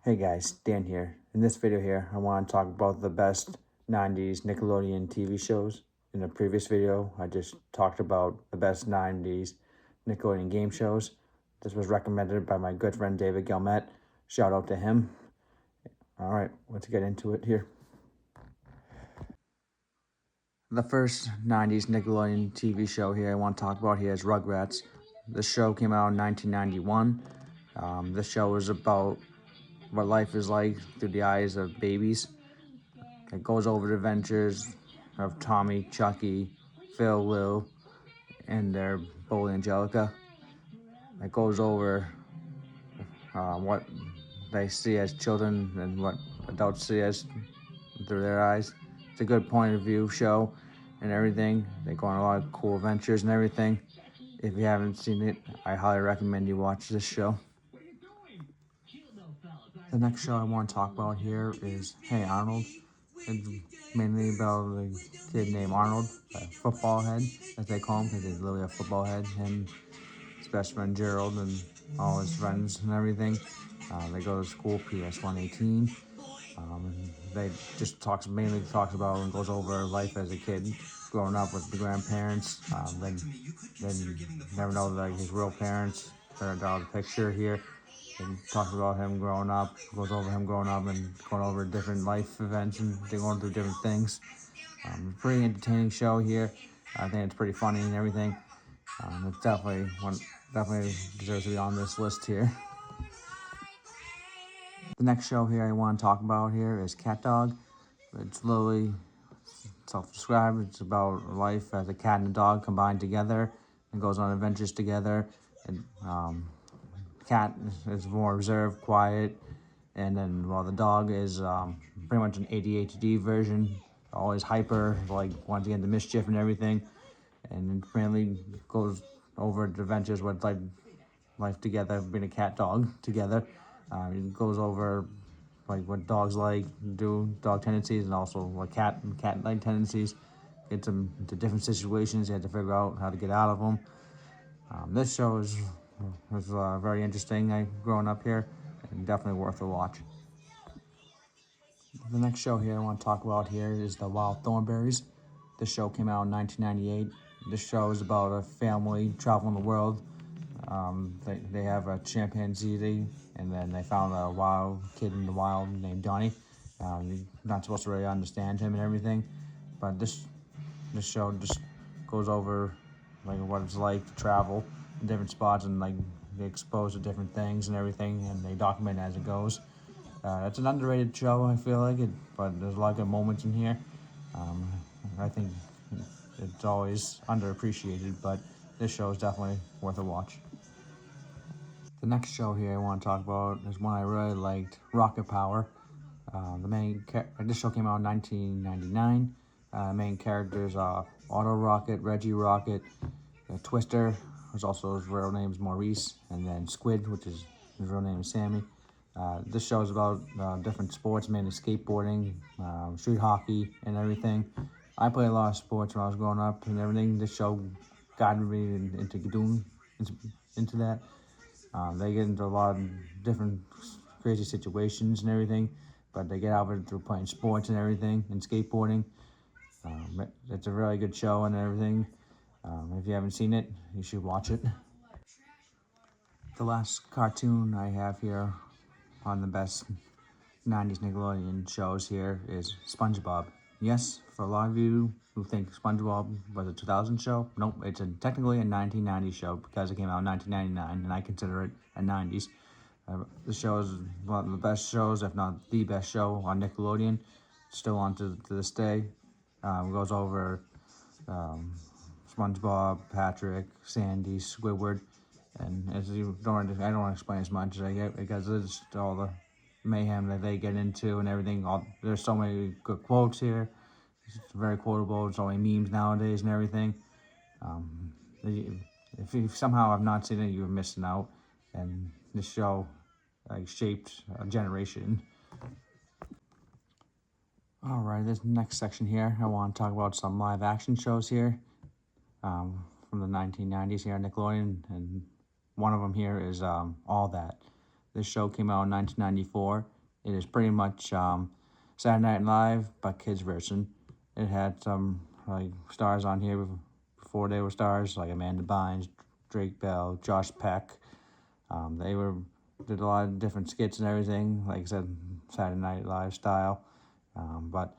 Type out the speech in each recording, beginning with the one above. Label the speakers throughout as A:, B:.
A: Hey guys, Dan here. In this video here, I want to talk about the best 90s Nickelodeon TV shows. In the previous video, I just talked about the best 90s Nickelodeon game shows. This was recommended by my good friend David Galmet. Shout out to him. Alright, let's get into it here. The first 90s Nickelodeon TV show here I want to talk about here is Rugrats. This show came out in 1991. This show was about what life is like through the eyes of babies. It goes over the adventures of Tommy, Chucky, Phil, Lil, and their bully Angelica. It goes over what they see as children and what adults see as through their eyes. It's a good point of view show and everything. They go on a lot of cool adventures and everything. If you haven't seen it, I highly recommend you watch this show. The next show I want to talk about here is Hey Arnold. It's mainly about a kid named Arnold, a football head, as they call him, because he's literally a football head. Him, his best friend Gerald, and all his friends and everything. They go to school, PS 118. And they just mainly talks about and goes over life as a kid, growing up with the grandparents. Then never know like his real parents. They're out of the picture here. And talks about him growing up, goes over him growing up and going over different life events and they're going through different things. Pretty entertaining show here. I think it's pretty funny and everything. It's definitely deserves to be on this list here. The next show here I want to talk about here is Cat Dog. It's literally self-described. It's about life as a cat and a dog combined together and goes on adventures together. And cat is more reserved, quiet, and then while the dog is pretty much an ADHD version, always hyper, like wants to get into mischief and everything, and apparently goes over adventures with like life together, being a cat dog together. It goes over like what dogs like, do dog tendencies, and also what cat-like tendencies. Gets them into different situations. You have to figure out how to get out of them. This show was very interesting. Growing up here, and definitely worth a watch. The next show here I want to talk about here is the Wild Thornberrys. This show came out in 1998. This show is about a family traveling the world. They have a chimpanzee, and then they found a wild kid in the wild named Donnie. You're not supposed to really understand him and everything, but this show just goes over like what it's like to travel in different spots and like get exposed to different things and everything, and they document as it goes. It's an underrated show, I feel like it, but there's a lot of good moments in here. I think it's always underappreciated, but this show is definitely worth a watch. The next show here I want to talk about is one I really liked, Rocket Power. This show came out in 1999. Main characters are Auto Rocket, Reggie Rocket, Twister, who's also his real name is Maurice, and then Squid, which is his real name is Sammy. This show is about different sports, mainly skateboarding, street hockey, and everything. I played a lot of sports when I was growing up and everything. This show guided me into that. They get into a lot of different crazy situations and everything, but they get out of it through playing sports and everything and skateboarding. It's a really good show and everything. If you haven't seen it, you should watch it. The last cartoon I have here on the best 90s Nickelodeon shows here is SpongeBob. Yes, for a lot of you who think SpongeBob was a 2000 show, nope, it's technically a 1990 show because it came out in 1999, and I consider it a 90s. The show is one of the best shows, if not the best show on Nickelodeon. Still on to this day. It goes over SpongeBob, Patrick, Sandy, Squidward, and I don't want to explain as much as I get because it's all the mayhem that they get into and everything. There's so many good quotes here. It's very quotable. It's only memes nowadays and everything. If you somehow have not seen it, you're missing out. And this show shaped a generation. Alright, this next section here, I want to talk about some live action shows here from the 1990s here on Nickelodeon, and one of them here is All That. This show came out in 1994. It is pretty much Saturday Night Live, but kids version. It had some like stars on here before they were stars, like Amanda Bynes, Drake Bell, Josh Peck. They did a lot of different skits and everything, like I said, Saturday Night Live style. But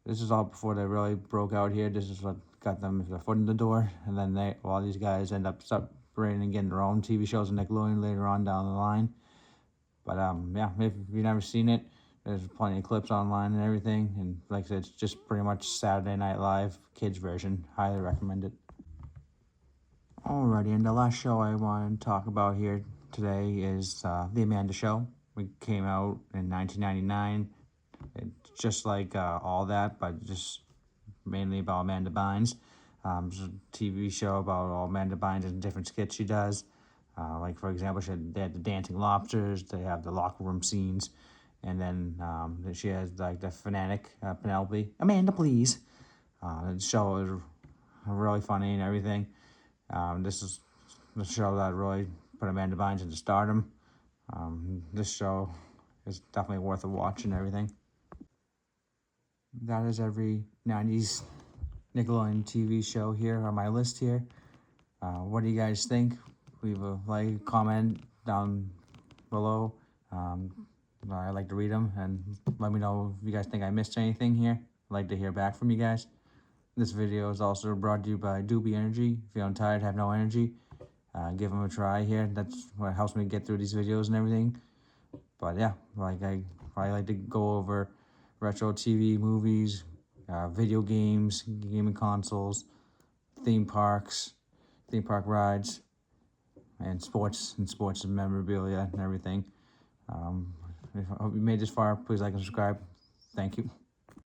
A: this is all before they really broke out here. This is what got them their foot in the door, and then all these guys end up separating and getting their own TV shows on Nickelodeon later on down the line. But yeah, if you've never seen it, there's plenty of clips online and everything. And like I said, it's just pretty much Saturday Night Live kids version. Highly recommend it. Alrighty, and the last show I want to talk about here today is The Amanda Show. It came out in 1999. It's just like All That, but just mainly about Amanda Bynes. It's a TV show about all Amanda Bynes and different skits she does. Like, for example, they had the dancing lobsters, they have the locker room scenes, and then she has like the fanatic Penelope, Amanda, please. The show is really funny and everything. This is the show that really put Amanda Bynes into stardom. This show is definitely worth a watch and everything. That is every 90s Nickelodeon TV show here on my list here. What do you guys think? Leave a like, comment down below. I like to read them, and let me know if you guys think I missed anything here. I'd like to hear back from you guys. This video is also brought to you by Doobie Energy. If you're tired, have no energy, give them a try here. That's what helps me get through these videos and everything. But yeah, I like to go over retro TV, movies, video games, gaming consoles, theme park rides, and sports and memorabilia and everything. If you made this far, please like and subscribe. Thank you.